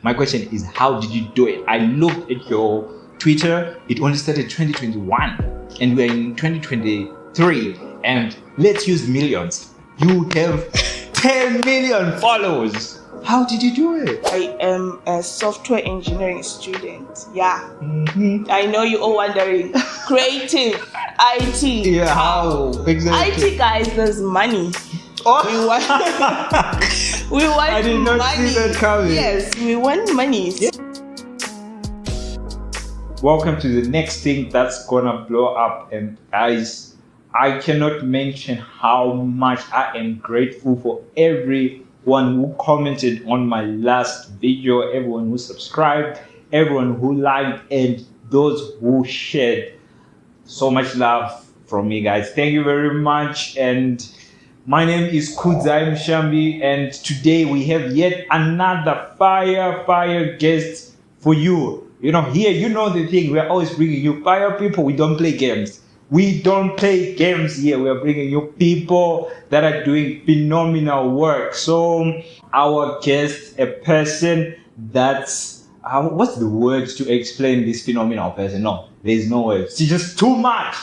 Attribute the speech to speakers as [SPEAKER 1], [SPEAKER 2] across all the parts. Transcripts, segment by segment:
[SPEAKER 1] My question is, how did you do it? I looked at your Twitter. It only started 2021, and we're in 2023. And let's use millions. You have 10 million followers. How did you do it?
[SPEAKER 2] I am a software engineering student. Yeah. I know you're all wondering. Creative, IT.
[SPEAKER 1] Yeah, how? Exactly.
[SPEAKER 2] IT guys, there's money.
[SPEAKER 1] Oh.
[SPEAKER 2] We want
[SPEAKER 1] I did not
[SPEAKER 2] money.
[SPEAKER 1] see that coming.
[SPEAKER 2] Yes, we want money.
[SPEAKER 1] Yeah. Welcome to the next thing that's gonna blow up. And guys, I cannot mention how much I am grateful for everyone who commented on my last video, everyone who subscribed, everyone who liked, and those who shared. So much love from me, guys. Thank you very much. And my name is Kudzai Mshambi, and today we have yet another fire guest for you. You know, here, you know the thing, we're always bringing you fire people. We don't play games. We don't play games here. We are bringing you people that are doing phenomenal work. So our guest, a person that's, what's the words to explain this phenomenal person? No, there's no words. She's just too much.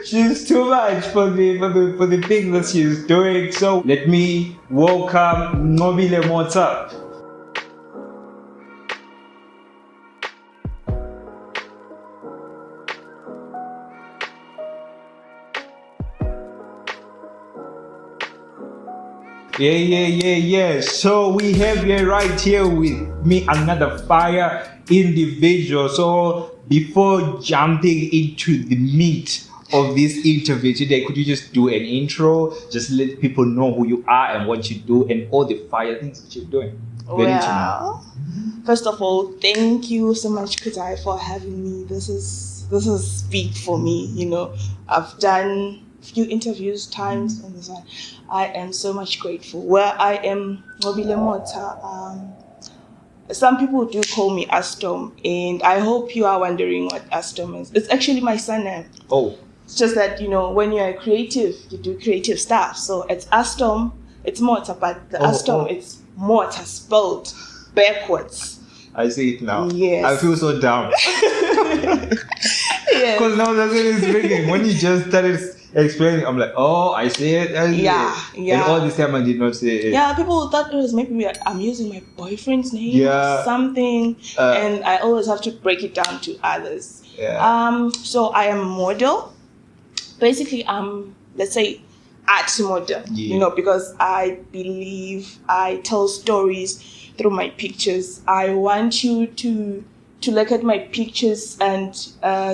[SPEAKER 1] She's too much for the thing that she's doing. So let me welcome Ncobile Motsa. Yeah. So we have here right here with me another fire individual. So before jumping into the meat of this interview today, could you just do an intro? Just let people know who you are and what you do and all the fire things that you're doing.
[SPEAKER 2] Well, first of all, thank you so much, Kudzai, for having me. This is big for me. You know, I've done few interviews times on this one. I am so much grateful. Well, I am Ncobile Motsa. Some people do call me Astom, and I hope you are wondering what Astom is. It's actually my surname.
[SPEAKER 1] Oh.
[SPEAKER 2] It's just that, you know, when you're a creative, you do creative stuff. So it's Astom, it's Motsa, but the Astom, it's Motsa spelled backwards.
[SPEAKER 1] I see it now.
[SPEAKER 2] Yes.
[SPEAKER 1] I feel so dumb.
[SPEAKER 2] Yes.
[SPEAKER 1] Because now that's when it's ringing. When you just started explaining, I'm like, oh, I see it.
[SPEAKER 2] Yeah.
[SPEAKER 1] And all this time I did not say it.
[SPEAKER 2] Yeah, people thought it was maybe I'm using my boyfriend's name or something. And I always have to break it down to others.
[SPEAKER 1] Yeah.
[SPEAKER 2] So I am a model. Basically, I'm, let's say, art model.
[SPEAKER 1] Yeah.
[SPEAKER 2] You know, because I believe I tell stories through my pictures. I want you to look at my pictures and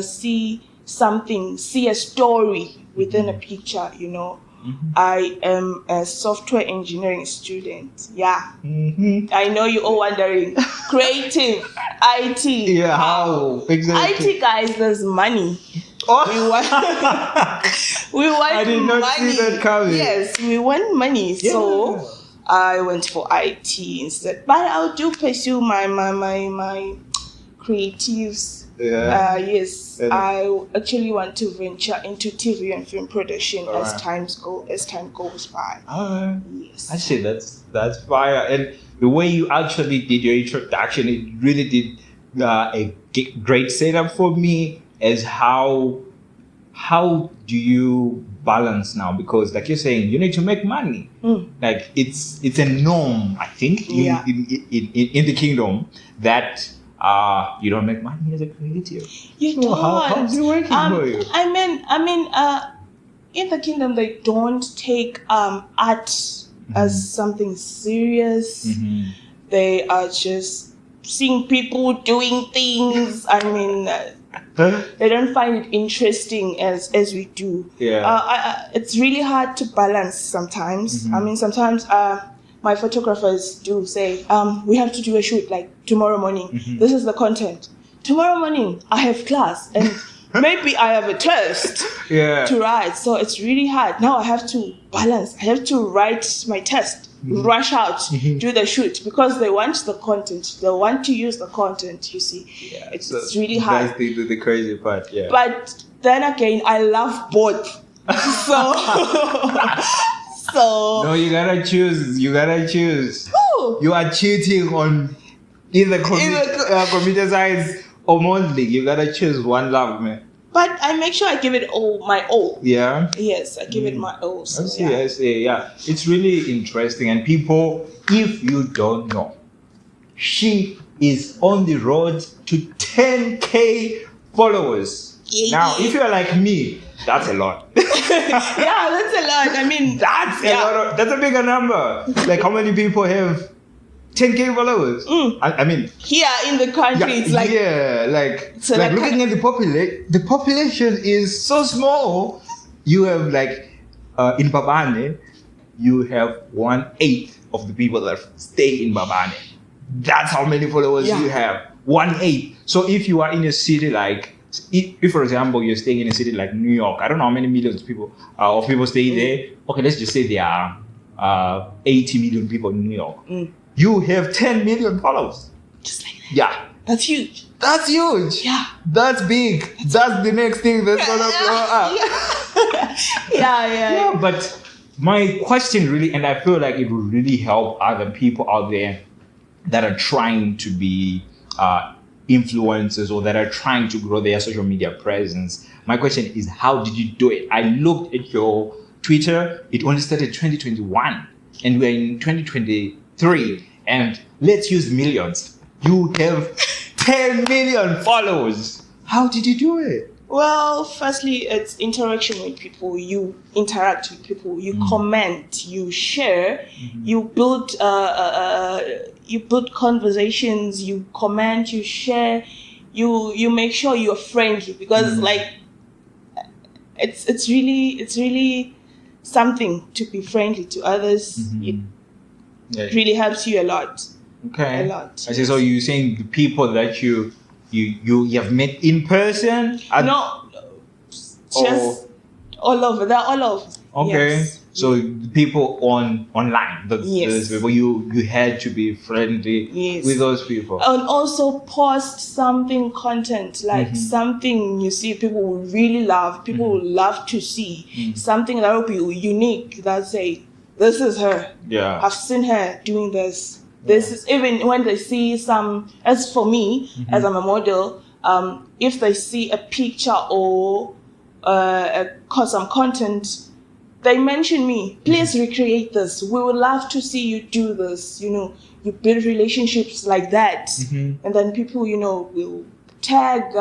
[SPEAKER 2] see something, see a story within a picture, you know. Mm-hmm. I am a software engineering student. Yeah. Mm-hmm. I know you're all wondering. Creative, IT.
[SPEAKER 1] Yeah, how? Exactly.
[SPEAKER 2] IT guys, there's money.
[SPEAKER 1] Oh.
[SPEAKER 2] We want
[SPEAKER 1] I did not
[SPEAKER 2] money.
[SPEAKER 1] see that coming.
[SPEAKER 2] Yes, we want money. Yeah. So I went for IT instead. But I do pursue my creatives.
[SPEAKER 1] Yeah.
[SPEAKER 2] Yes, I actually want to venture into TV and film production as time goes by. Yes.
[SPEAKER 1] I say that's fire. And the way you actually did your introduction, it really did a great setup for me. As how do you balance now? Because like you're saying, you need to make money. Like it's a norm, I think, in the kingdom that you don't make money as a creative.
[SPEAKER 2] You don't.
[SPEAKER 1] How's it working for you?
[SPEAKER 2] I mean, in the kingdom they don't take art as something serious. Mm-hmm. They are just seeing people doing things. I mean, they don't find it interesting as we do. Yeah. It's really hard to balance sometimes. Mm-hmm. I mean, sometimes my photographers do say, we have to do a shoot like tomorrow morning. Mm-hmm. This is the content. Tomorrow morning, I have class and maybe I have a test to write. So it's really hard. Now I have to balance. I have to write my test, rush out, do the shoot because they want the content. They want to use the content, you see. Yeah, it's really hard.
[SPEAKER 1] That's the crazy part, yeah.
[SPEAKER 2] But then again, I love both. So...
[SPEAKER 1] No, you gotta choose.
[SPEAKER 2] No.
[SPEAKER 1] You are cheating on either computer science or modeling. You gotta choose one love, man.
[SPEAKER 2] But I make sure I give it my all.
[SPEAKER 1] Yeah.
[SPEAKER 2] Yes, I give it my all. So,
[SPEAKER 1] I see. Yeah. It's really interesting. And people, if you don't know, she is on the road to 10K followers.
[SPEAKER 2] Yeah.
[SPEAKER 1] Now, if you're like me, that's a lot.
[SPEAKER 2] Yeah, that's a lot. I mean,
[SPEAKER 1] That's a lot. That's a bigger number. Like, how many people have 10K followers? I mean,
[SPEAKER 2] here in the country, it's like
[SPEAKER 1] looking at the population. The population is so small. You have in Babane, you have 1/8 of the people that stay in Babane. That's how many followers you have. 1/8. So if you are in a city if for example you're staying in a city like New York, I don't know how many millions of people stay there. Okay, let's just say there are 80 million people in New York. You have 10 million followers.
[SPEAKER 2] Just like that.
[SPEAKER 1] Yeah.
[SPEAKER 2] That's huge.
[SPEAKER 1] That's huge.
[SPEAKER 2] Yeah.
[SPEAKER 1] That's big. That's the next thing that's gonna blow up.
[SPEAKER 2] Yeah.
[SPEAKER 1] But my question really, and I feel like it will really help other people out there that are trying to be influencers or that are trying to grow their social media presence. My question is, how did you do it? I looked at your Twitter. It only started 2021, and we're in 2023. And let's use millions. You have 10 million followers. How did you do it?
[SPEAKER 2] Well, firstly, it's interaction with people. You interact with people. You comment. You share. You build. You build conversations. You comment. You share. You make sure you're friendly because it's really something to be friendly to others. It really helps you a lot.
[SPEAKER 1] Okay.
[SPEAKER 2] A lot.
[SPEAKER 1] I see. So you're saying the people that you have met in person?
[SPEAKER 2] No, just all over. They're all over.
[SPEAKER 1] Okay.
[SPEAKER 2] Yes.
[SPEAKER 1] So the people online, those people you had to be friendly with those people.
[SPEAKER 2] And also post content, like something you see people will really love, people will love to see, something that will be unique, that say, this is her.
[SPEAKER 1] Yeah.
[SPEAKER 2] I've seen her doing this. This is, even when they see as for me, as I'm a model, if they see a picture or some content, they mention me, please recreate this. We would love to see you do this. You build relationships like that. And then people, will tag,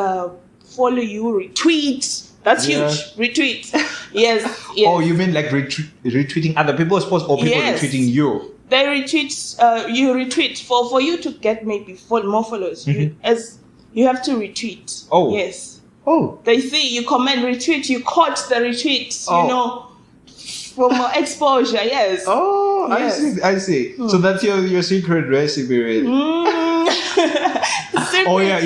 [SPEAKER 2] follow you, retweet. That's huge. Retweet. Yes.
[SPEAKER 1] Oh, you mean like retweeting other people's posts or people retweeting you?
[SPEAKER 2] They retweet, you retweet. For you to get maybe more followers, you have to retweet.
[SPEAKER 1] Oh.
[SPEAKER 2] Yes.
[SPEAKER 1] Oh.
[SPEAKER 2] They see you comment, retweet, you caught the retweets, from exposure, yes.
[SPEAKER 1] Oh, yes. I see. So that's your secret recipe, really. You're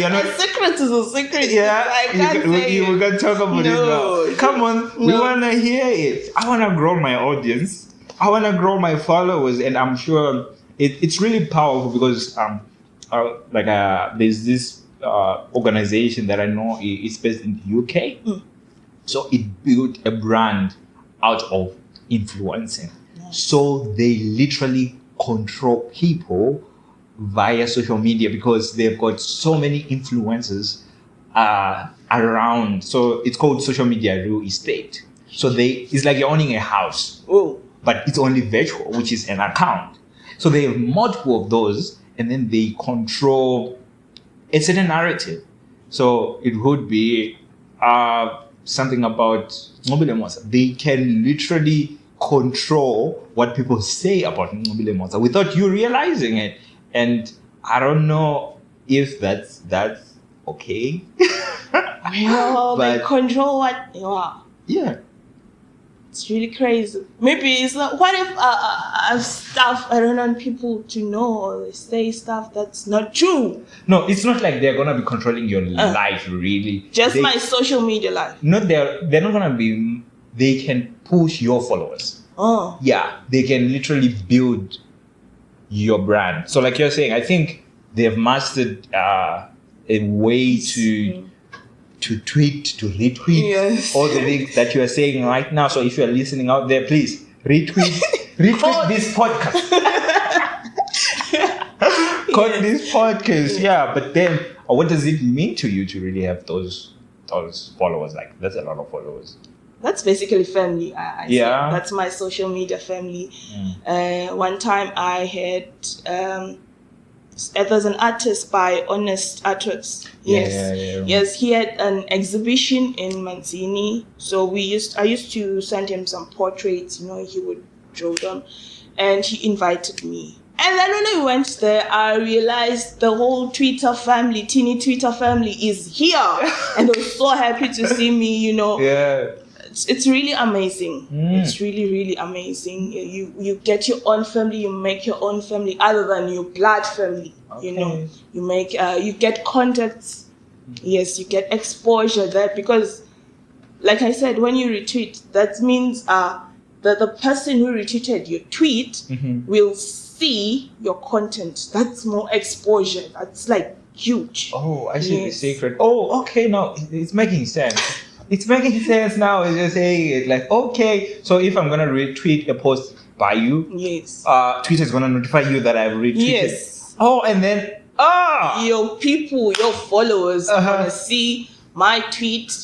[SPEAKER 1] not.
[SPEAKER 2] A secret is a secret.
[SPEAKER 1] Yeah,
[SPEAKER 2] I can't say
[SPEAKER 1] we're gonna talk about it now. Come on, we wanna hear it. I wanna grow my audience. I wanna grow my followers, and I'm sure it's really powerful because there's this organization that I know is based in the UK. So it built a brand out of influencing. So they literally control people via social media because they've got so many influencers around. So it's called social media real estate. So it's like you're owning a house, but it's only virtual, which is an account. So they have multiple of those, and then they control a certain narrative. So it would be something about Ncobile Motsa. They can literally control what people say about Ncobile Motsa without you realizing it. And I don't know if that's okay.
[SPEAKER 2] Well, they control what you are.
[SPEAKER 1] Yeah.
[SPEAKER 2] It's really crazy. Maybe it's like, what if stuff I don't want people to know, or they say stuff that's not true?
[SPEAKER 1] No, it's not like they're gonna be controlling your life, really.
[SPEAKER 2] Just my social media life.
[SPEAKER 1] No, they're not gonna be. They can push your followers.
[SPEAKER 2] Oh.
[SPEAKER 1] Yeah, they can literally build your brand. So, like you're saying, I think they've mastered a way to tweet, to retweet all the things that you are saying right now. So if you are listening out there, please retweet this podcast. got this podcast. Yeah, but then what does it mean to you to really have those followers? Like, that's a lot of followers.
[SPEAKER 2] That's basically family. I say.
[SPEAKER 1] Yeah.
[SPEAKER 2] That's my social media family. One time I had there's an artist by Honest Artworks. Yes. Yes, he had an exhibition in Manzini. So I used to send him some portraits, he would draw them. And he invited me. And then when I went there, I realized the whole teeny Twitter family is here. And they were so happy to see me,
[SPEAKER 1] Yeah.
[SPEAKER 2] It's really amazing. It's really, really amazing. You get your own family, you make your own family other than your blood family.
[SPEAKER 1] Okay.
[SPEAKER 2] You make you get contacts. Yes, you get exposure there because, like I said, when you retweet, that means that the person who retweeted your tweet will see your content. That's more exposure. That's like huge.
[SPEAKER 1] Oh, I see the secret. Oh, okay, now it's making sense. It's making sense now. It's just saying it like, okay, so if I'm gonna retweet a post by you,
[SPEAKER 2] yes,
[SPEAKER 1] Twitter is gonna notify you that I've retweeted.
[SPEAKER 2] Yes.
[SPEAKER 1] Oh, and then
[SPEAKER 2] your people, your followers wanna see my tweet.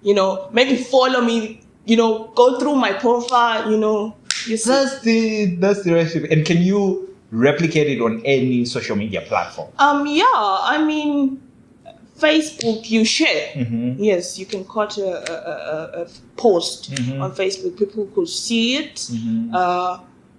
[SPEAKER 2] Maybe follow me. Go through my profile. You see.
[SPEAKER 1] That's the recipe. And can you replicate it on any social media platform?
[SPEAKER 2] Yeah. I mean, Facebook, you share. Yes, you can cut a post on Facebook. People could see it.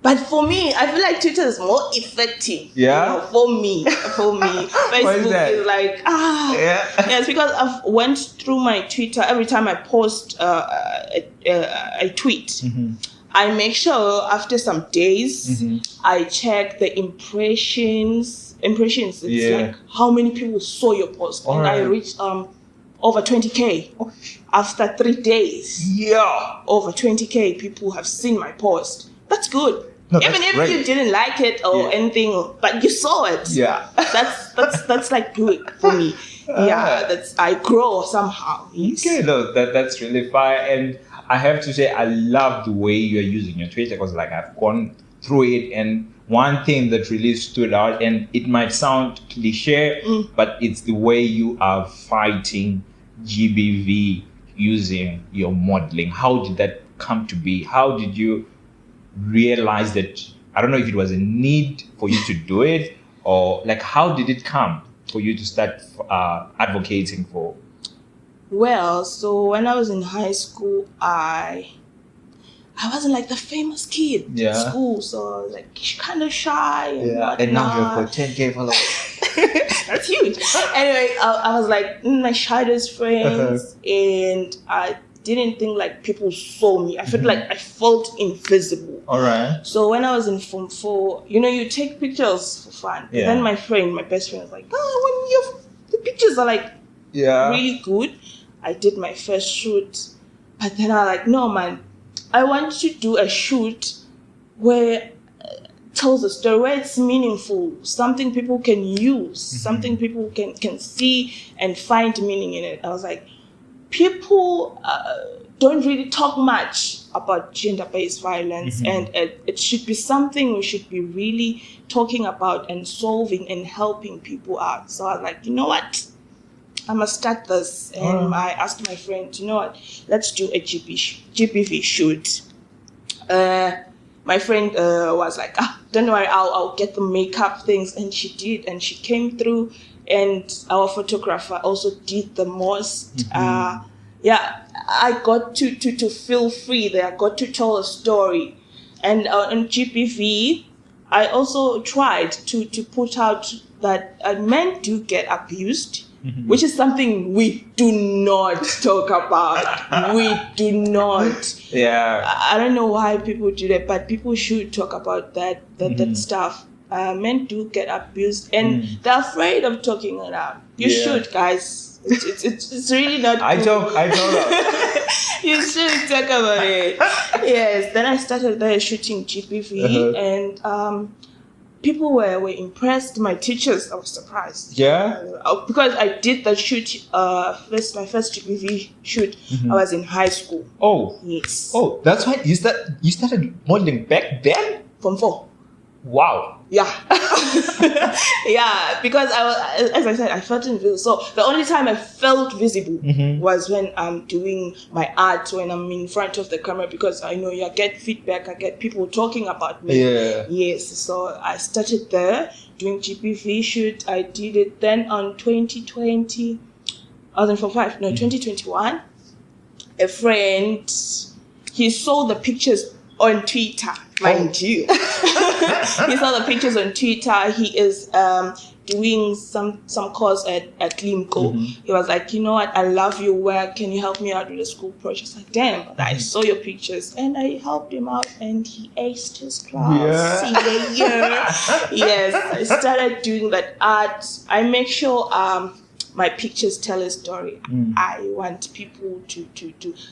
[SPEAKER 2] But for me, I feel like Twitter is more effective.
[SPEAKER 1] Yeah.
[SPEAKER 2] For me, Facebook is like
[SPEAKER 1] Yeah.
[SPEAKER 2] Yes, because I've went through my Twitter. Every time I post a tweet, I make sure after some days I check the impressions. It's like how many people saw your post, and I reached over 20K after 3 days.
[SPEAKER 1] Yeah,
[SPEAKER 2] over 20K people have seen my post. That's good.
[SPEAKER 1] No,
[SPEAKER 2] even if
[SPEAKER 1] great.
[SPEAKER 2] you didn't like it or anything, but you saw it.
[SPEAKER 1] Yeah,
[SPEAKER 2] that's like good for me. I grow somehow. Yes.
[SPEAKER 1] Okay, no, that's really fine. And I have to say, I love the way you're using your Twitter because, like, I've gone through it, and one thing that really stood out, and it might sound cliche, but it's the way you are fighting GBV using your modeling. How did that come to be? How did you realize that? I don't know if it was a need for you to do it, or like, how did it come for you to start advocating for?
[SPEAKER 2] Well, so when I was in high school, I wasn't like the famous kid in school, so I was like kind of shy.
[SPEAKER 1] And now you've got 10K followers.
[SPEAKER 2] That's huge. Anyway, I was like my shyest friends, and I didn't think like people saw me. I felt like I felt invisible.
[SPEAKER 1] All right.
[SPEAKER 2] So when I was in Form 4, you take pictures for fun.
[SPEAKER 1] Yeah.
[SPEAKER 2] Then my best friend was like, when the pictures are like really good. I did my first shoot, but then I was like, no man, I want to do a shoot where tells a story, where it's meaningful, something people can use, something people can see and find meaning in it. I was like, people don't really talk much about gender-based violence, and it should be something we should be really talking about and solving and helping people out. So I was like, you know what? I must start this. And I asked my friend, you know what? Let's do a GBV shoot. My friend was like, don't worry, I'll get the makeup things. And she did. And she came through. And our photographer also did the most. I got to feel free there. I got to tell a story. And on GBV, I also tried to put out that men do get abused. Which is something we do not talk about. We do not.
[SPEAKER 1] Yeah.
[SPEAKER 2] I don't know why people do that, but people should talk about that stuff. Men do get abused, and they're afraid of talking it out. You should, guys. It's really not.
[SPEAKER 1] I talk.
[SPEAKER 2] You should talk about it. Yes. Then I started there shooting GBV, and people were impressed. My teachers, I was surprised.
[SPEAKER 1] Yeah.
[SPEAKER 2] Because I did the shoot, my first GBV shoot. I was in high school.
[SPEAKER 1] Oh.
[SPEAKER 2] Yes.
[SPEAKER 1] Oh, that's why you started modeling back then?
[SPEAKER 2] Form 4.
[SPEAKER 1] Wow.
[SPEAKER 2] Yeah. Yeah, because I was, as I said, I felt invisible. So the only time I felt visible was when I'm doing my art, when I'm in front of the camera, because I know I get feedback, I get people talking about me.
[SPEAKER 1] Yeah.
[SPEAKER 2] Yes, so I started there doing GPV shoot. I did it then on 2020, 2021. A friend, he saw the pictures on Twitter, mind you. He saw the pictures on Twitter. He is doing some course at Ncobile. He was like, you know what, I love your work. Can you help me out with the school project? I was like, damn, I saw your pictures. And I helped him out and he aced his class. Yeah. Yes, I started doing that art. I make sure my pictures tell a story. I want people to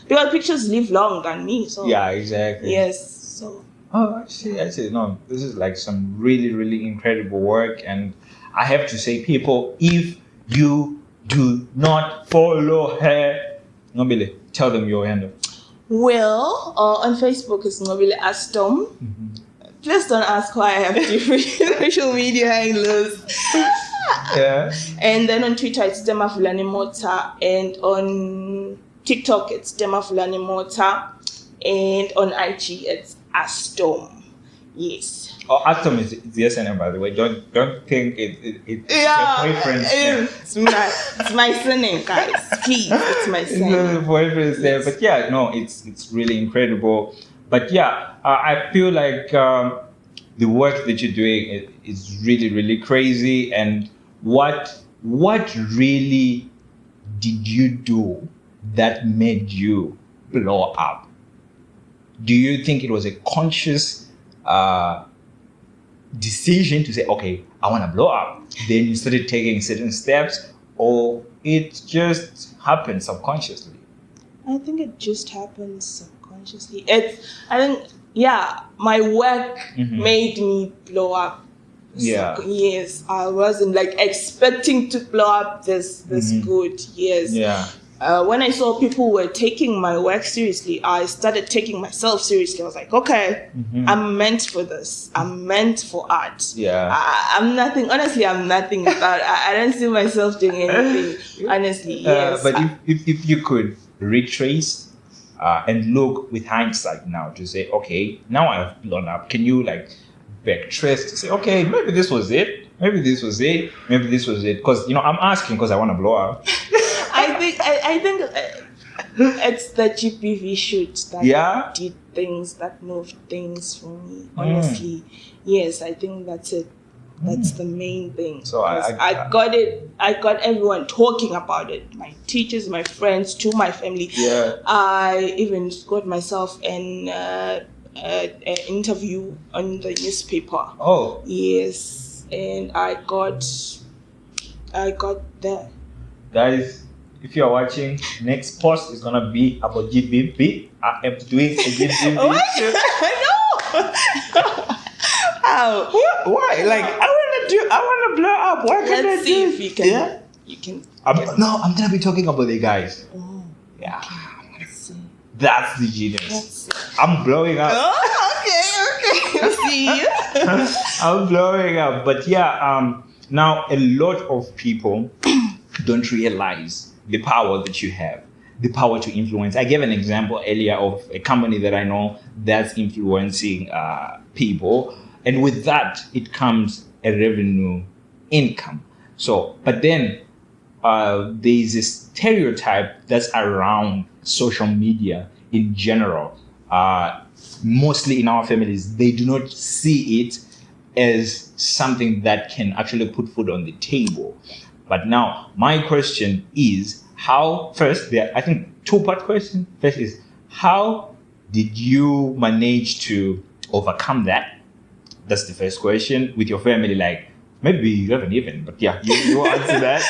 [SPEAKER 2] because pictures live long than me. So
[SPEAKER 1] yeah, exactly.
[SPEAKER 2] Yes. So
[SPEAKER 1] I see. No, this is like some really, really incredible work, and I have to say, people, if you do not follow her, Ncobile, tell them your handle.
[SPEAKER 2] Well, on Facebook it's Ncobile Astom. Please don't ask why I have different social media handles.
[SPEAKER 1] Yeah.
[SPEAKER 2] And then on Twitter it's Motsa, and on TikTok it's Motsa, and on IG it's Astom. Yes.
[SPEAKER 1] Oh, Astom is the SNM, by the way. Don't think it's your boyfriend's name.
[SPEAKER 2] It's my surname, guys. Please, it's my
[SPEAKER 1] It's not
[SPEAKER 2] surname.
[SPEAKER 1] the boyfriend's name, but yeah, no, it's really incredible. But yeah, I feel like the work that you're doing is really, really crazy. And what really did you do that made you blow up? Do you think it was a conscious decision to say, okay, I want to blow up? Then you started taking certain steps, or it just happened subconsciously?
[SPEAKER 2] I think it just happens subconsciously. My work made me blow up.
[SPEAKER 1] Yeah.
[SPEAKER 2] Yes, I wasn't like expecting to blow up this good. Yes.
[SPEAKER 1] Yeah.
[SPEAKER 2] When I saw people were taking my work seriously, I started taking myself seriously. I was like, okay, I'm meant for this. I'm meant for art.
[SPEAKER 1] Yeah.
[SPEAKER 2] I'm nothing. Honestly, I'm nothing without. I don't see myself doing anything. Honestly, yes.
[SPEAKER 1] But if you could retrace and look with hindsight now to say, okay, now I've blown up. Can you like backtrace to say, okay, maybe this was it. Maybe this was it. Maybe this was it. Because I'm asking because I want to blow up.
[SPEAKER 2] I think it's the GPV shoot that did things, that moved things for me. Honestly, yes, I think that's it. That's the main thing.
[SPEAKER 1] So
[SPEAKER 2] I got it. I got everyone talking about it. My teachers, my friends, to my family.
[SPEAKER 1] Yeah.
[SPEAKER 2] I even got myself an interview on the newspaper.
[SPEAKER 1] Oh.
[SPEAKER 2] Yes, and I got there.
[SPEAKER 1] Guys, if you're watching, next post is gonna be about GBB. I am doing a GBB.
[SPEAKER 2] No. How?
[SPEAKER 1] Why? Like I wanna blow up. What can I
[SPEAKER 2] Let's see
[SPEAKER 1] do?
[SPEAKER 2] if you can.
[SPEAKER 1] Yeah.
[SPEAKER 2] You can.
[SPEAKER 1] I'm gonna be talking about the guys.
[SPEAKER 2] Oh.
[SPEAKER 1] Yeah.
[SPEAKER 2] Let's see.
[SPEAKER 1] That's the genius.
[SPEAKER 2] Let's see.
[SPEAKER 1] I'm blowing up.
[SPEAKER 2] Oh, okay. See.
[SPEAKER 1] I'm blowing up. But yeah, now a lot of people don't realize the power that you have, the power to influence. I gave an example earlier of a company that I know that's influencing people. And with that, it comes a revenue income. So, but then there's a stereotype that's around social media in general. Mostly in our families, they do not see it as something that can actually put food on the table. But now, my question is, I think two-part question. First is, how did you manage to overcome that? That's the first question with your family. Like, maybe you haven't even, but yeah, you answer that.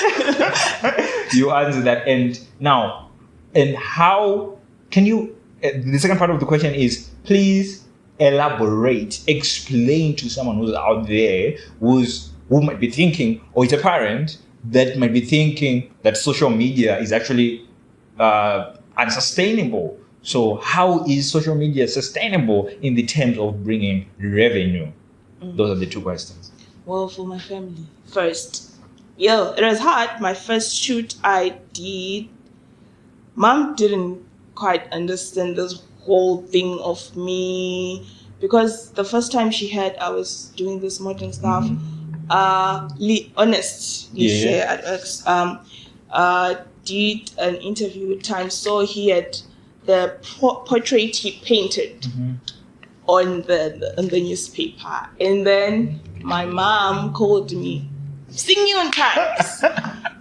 [SPEAKER 1] You answer that. And now, and how can you, the second part of the question is, please elaborate, explain to someone who's out there who might be thinking, or it's a parent that might be thinking that social media is actually unsustainable. So how is social media sustainable in the terms of bringing revenue? Those are the two questions.
[SPEAKER 2] Well, for my family first, it was hard. My first shoot I did, mom didn't quite understand this whole thing of me, because the first time she heard I was doing this modeling stuff, honestly share at X, did an interview with Time, so he had the portrait he painted on the newspaper, and then my mom called me, "Sing you on Times."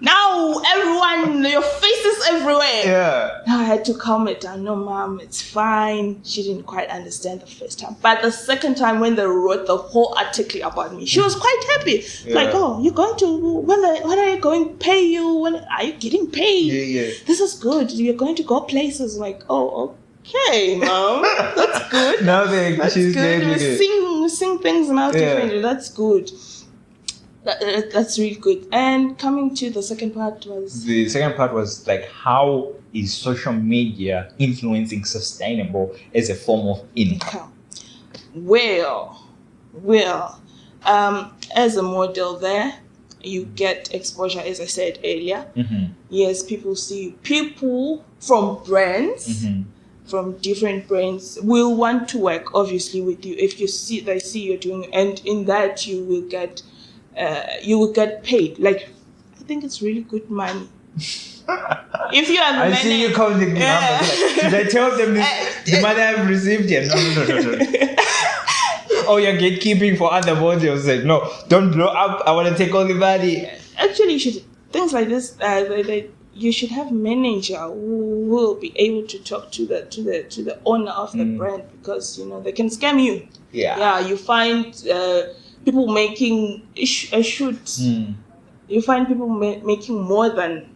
[SPEAKER 2] Now everyone, your faces everywhere.
[SPEAKER 1] Yeah.
[SPEAKER 2] Now I had to calm it down. No, mom, it's fine. She didn't quite understand the first time, but the second time when they wrote the whole article about me, she was quite happy.
[SPEAKER 1] Yeah.
[SPEAKER 2] Like, "Oh, you're going to when are you going to pay you? When are you getting paid?
[SPEAKER 1] Yeah.
[SPEAKER 2] This is good. You're going to go places." Like, "Oh, okay, mom, that's good.
[SPEAKER 1] Now
[SPEAKER 2] That's
[SPEAKER 1] she's
[SPEAKER 2] good.
[SPEAKER 1] getting
[SPEAKER 2] We sing things now differently. That's good. That's really good." And coming to the second part was
[SPEAKER 1] like, how is social media influencing sustainable as a form of income?
[SPEAKER 2] Well, as a model there, you get exposure, as I said earlier. Yes, people see people from brands, from different brands will want to work obviously with you if they see you're doing, and in that you will get paid. Like, I think it's really good money. If you are
[SPEAKER 1] I see you counting the numbers. Like, should I tell them the money I've received here? No. Oh, you're gatekeeping for other models. Like, no, don't blow up. I want to take all the money.
[SPEAKER 2] Actually, things like this. You should have a manager who will be able to talk to the owner of the brand, because they can scam you. Yeah. You find people making a shoot. You find people making more than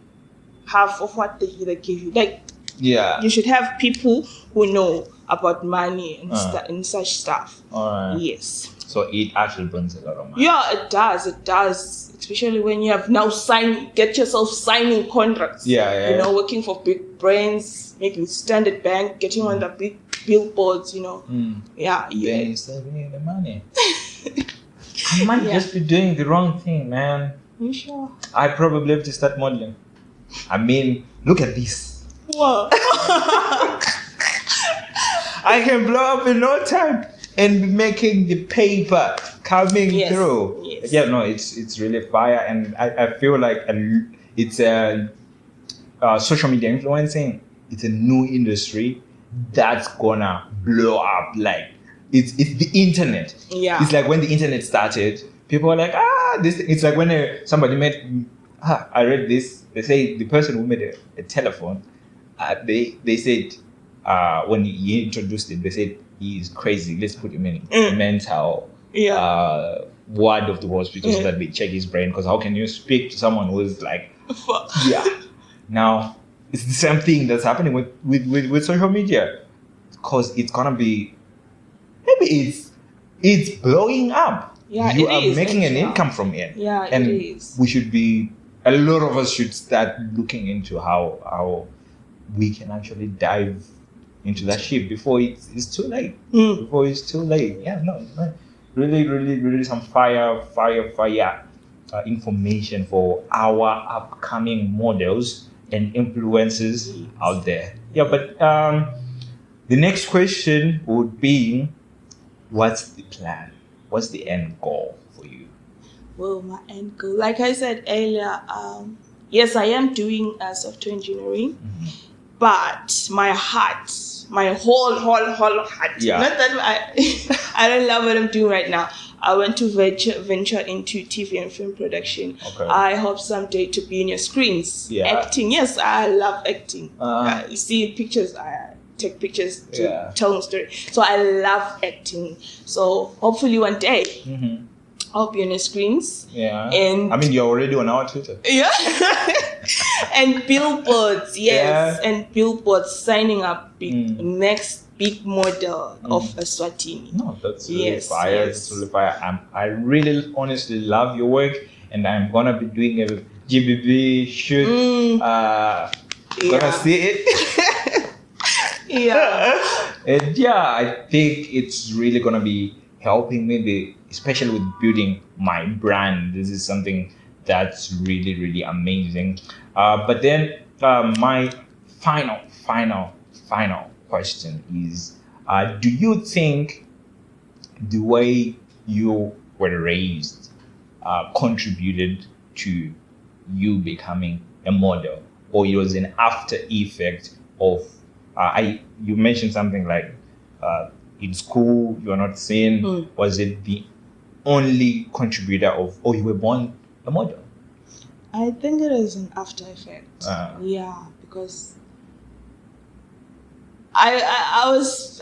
[SPEAKER 2] half of what they give you. Like, you should have people who know about money and such stuff. Yes.
[SPEAKER 1] So it actually brings a lot of money.
[SPEAKER 2] Yeah, it does. Especially when you have now get yourself signing contracts. Working for big brands, maybe Standard Bank, getting on the big billboards.
[SPEAKER 1] Then you still need the money. I might just be doing the wrong thing, man.
[SPEAKER 2] You sure?
[SPEAKER 1] I probably have to start modeling. I mean, look at this.
[SPEAKER 2] Wow.
[SPEAKER 1] I can blow up in no time and be making the paper coming through.
[SPEAKER 2] Yes.
[SPEAKER 1] Yeah, no, it's really fire, and I feel like it's social media influencing. It's a new industry that's gonna blow up. Like, it's the internet.
[SPEAKER 2] Yeah.
[SPEAKER 1] It's like when the internet started, people were like, this. It's like when somebody made. I read this. They say the person who made a telephone. They said when he introduced it, they said he is crazy. Let's put him in a mental ward of the hospital so that they check his brain. Because how can you speak to someone who is like, Now it's the same thing that's happening with social media, because it's gonna be it's blowing up.
[SPEAKER 2] Yeah,
[SPEAKER 1] you
[SPEAKER 2] it
[SPEAKER 1] are
[SPEAKER 2] is,
[SPEAKER 1] making an
[SPEAKER 2] actually.
[SPEAKER 1] income from it.
[SPEAKER 2] Yeah,
[SPEAKER 1] and
[SPEAKER 2] it is.
[SPEAKER 1] we should be. A lot of us should start looking into how we can actually dive into that ship before it's too late. Before it's too late. Yeah, no, really some fire information for our upcoming models and influencers out there. Yeah, but the next question would be, what's the plan? What's the end goal for you?
[SPEAKER 2] Well, my end goal, like I said earlier, yes, I am doing software engineering, but my heart, my whole heart, not that I don't love what I'm doing right now. I want to venture into TV and film production.
[SPEAKER 1] Okay.
[SPEAKER 2] I hope someday to be in your screens. Acting, yes, I love acting. You see pictures, I take pictures to tell a story. So I love acting. So hopefully one day, I'll be on the screens.
[SPEAKER 1] Yeah.
[SPEAKER 2] And
[SPEAKER 1] I mean, you're already on our Twitter.
[SPEAKER 2] Yeah. And billboards, and billboards signing up next big model of Eswatini.
[SPEAKER 1] No, that's really fire. That's really fire. I really honestly love your work, and I'm gonna be doing a GBB shoot. Gonna see it.
[SPEAKER 2] Yeah.
[SPEAKER 1] And I think it's really gonna be helping maybe especially with building my brand. This is something that's really, really amazing. But then my final question is, do you think the way you were raised contributed to you becoming a model, or it was an after effect of you mentioned something like in school you're not seen. Was it the only contributor of, or you were born a model?
[SPEAKER 2] I think it is an after effect. Yeah, because I was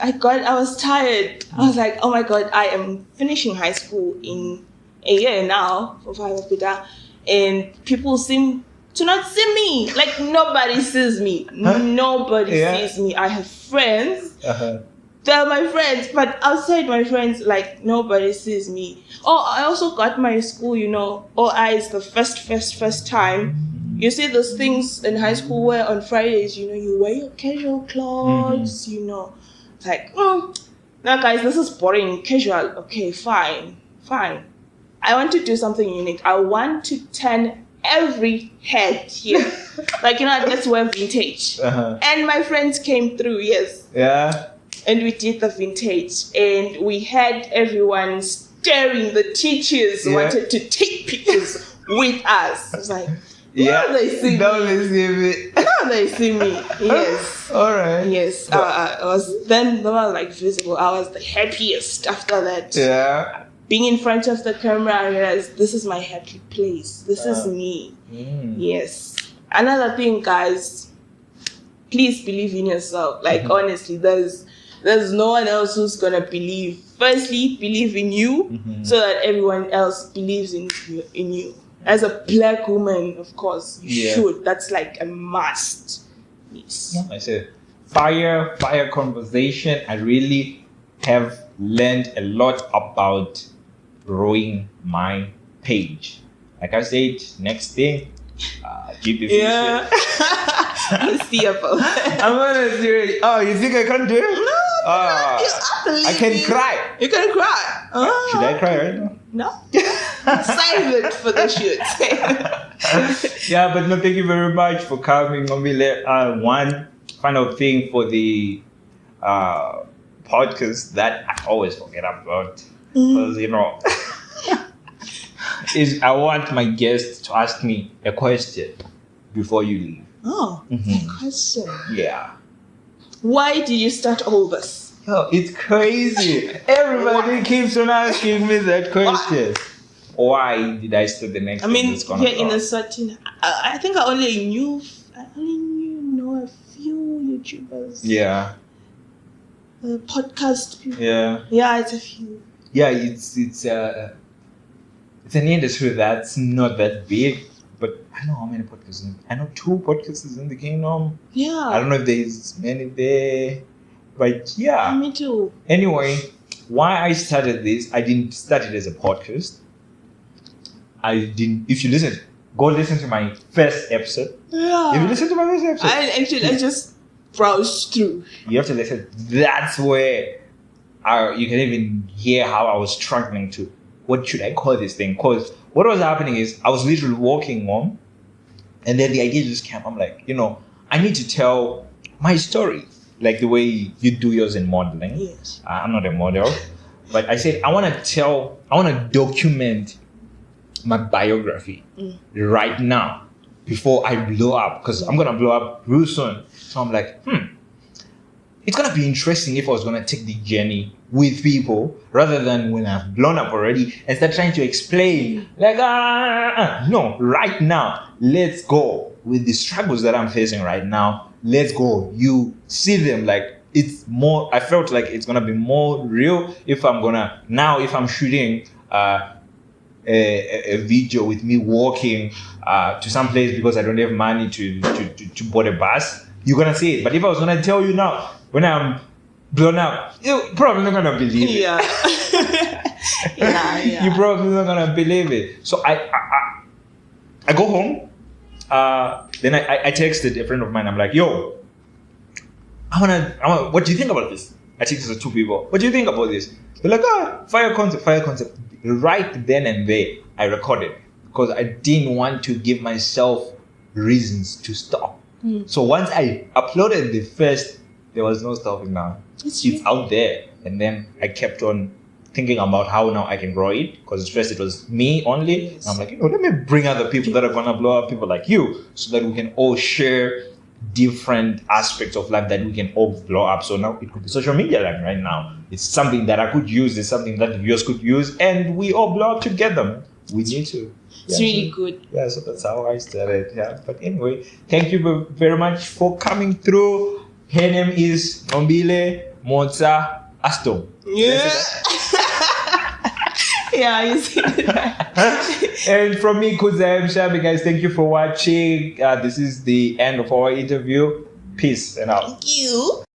[SPEAKER 2] tired. I was like, oh my god, I am finishing high school in a year now for 5 Peter, and people seem to not see me. Like nobody sees me. Nobody sees me. I have friends. They're my friends, but outside my friends, like nobody sees me. Oh, I also got my school, OI is the first time. You see those things in high school where on Fridays, you wear your casual clothes, It's like, now guys, this is boring, casual. Okay, fine. I want to do something unique. I want to turn every head here. Like, let's wear vintage. And my friends came through, yes.
[SPEAKER 1] Yeah.
[SPEAKER 2] And we did the vintage, and we had everyone staring. The teachers wanted to take pictures with us. It's like, now they see me. Now they see me. Yes.
[SPEAKER 1] All right.
[SPEAKER 2] Yes. I was like visible. I was the happiest after that.
[SPEAKER 1] Yeah.
[SPEAKER 2] Being in front of the camera, I realized this is my happy place. This is me. Yes. Another thing, guys, please believe in yourself. Like, honestly, there's no one else who's gonna believe. Firstly, believe in you, so that everyone else believes in you. As a black woman, of course, you should. That's like a must. Yes.
[SPEAKER 1] I said, fire conversation. I really have learned a lot about growing my page. Like I said, next thing, keep it.
[SPEAKER 2] Yeah. You see about that.
[SPEAKER 1] I'm gonna do it. Oh, you think I can't do it?
[SPEAKER 2] No,
[SPEAKER 1] I can cry.
[SPEAKER 2] You can cry. Oh.
[SPEAKER 1] Should I cry right now?
[SPEAKER 2] No. Save it for the shoot.
[SPEAKER 1] Yeah, but no, thank you very much for coming. One final thing for the podcast that I always forget about, because is I want my guests to ask me a question before you leave.
[SPEAKER 2] Oh, a question.
[SPEAKER 1] Yeah.
[SPEAKER 2] Why did you start all this?
[SPEAKER 1] Yo, it's crazy. Everybody keeps on asking me that question. Why did I start the next?
[SPEAKER 2] I mean, here in a certain, I think I only know a few YouTubers.
[SPEAKER 1] Yeah.
[SPEAKER 2] Podcast people.
[SPEAKER 1] Yeah.
[SPEAKER 2] Yeah, it's a few.
[SPEAKER 1] Yeah, it's an industry that's not that big, but I know how many podcasts. I know 2 podcasts in the kingdom.
[SPEAKER 2] Yeah.
[SPEAKER 1] I don't know if there's many there, but yeah.
[SPEAKER 2] Me too.
[SPEAKER 1] Anyway, why I started this, I didn't start it as a podcast. If you listen, go listen to my first episode.
[SPEAKER 2] Yeah.
[SPEAKER 1] If you listen to my first episode,
[SPEAKER 2] I just browsed through.
[SPEAKER 1] You have to listen. That's where you can even hear how I was struggling to, what should I call this thing? Because what was happening is I was literally walking home, and then the idea just came. I'm like, I need to tell my story, like the way you do yours in modeling.
[SPEAKER 2] Yes.
[SPEAKER 1] I'm not a model, but I said I want to document my biography right now before I blow up, because I'm gonna blow up real soon. So I'm like, it's gonna be interesting if I was gonna take the journey with people rather than when I've blown up already and start trying to explain. Like, no, right now, let's go with the struggles that I'm facing right now. Let's go. You see them, like, it's more. I felt like it's gonna be more real if I'm shooting a video with me walking to some place because I don't have money to board a bus. You're gonna see it. But if I was gonna tell you now, when I'm blown up, you're probably not gonna believe it.
[SPEAKER 2] Yeah. Yeah.
[SPEAKER 1] You're probably not gonna believe it. So I go home. Then I texted a friend of mine. I'm like, yo, I wanna. What do you think about this? I texted 2 people. What do you think about this? They're like, fire concept. Right then and there, I recorded because I didn't want to give myself reasons to stop. So once I uploaded the first, there was no stopping now. It's out there. And then I kept on thinking about how now I can grow it, because at first it was me only.
[SPEAKER 2] Yes.
[SPEAKER 1] And I'm like, let me bring other people that are gonna blow up, people like you, so that we can all share different aspects of life that we can all blow up. So now it could be social media, like right now. It's something that I could use, it's something that the viewers could use, and we all blow up together. We need to.
[SPEAKER 2] It's really good.
[SPEAKER 1] Yeah, so that's how I started. Yeah, but anyway, thank you very much for coming through. Her name is Ncobile, Motsa, Astom.
[SPEAKER 2] Yeah. Yeah, you see that.
[SPEAKER 1] And from me, Kuza M. Shabi, guys, thank you for watching. This is the end of our interview. Peace and out.
[SPEAKER 2] Thank you.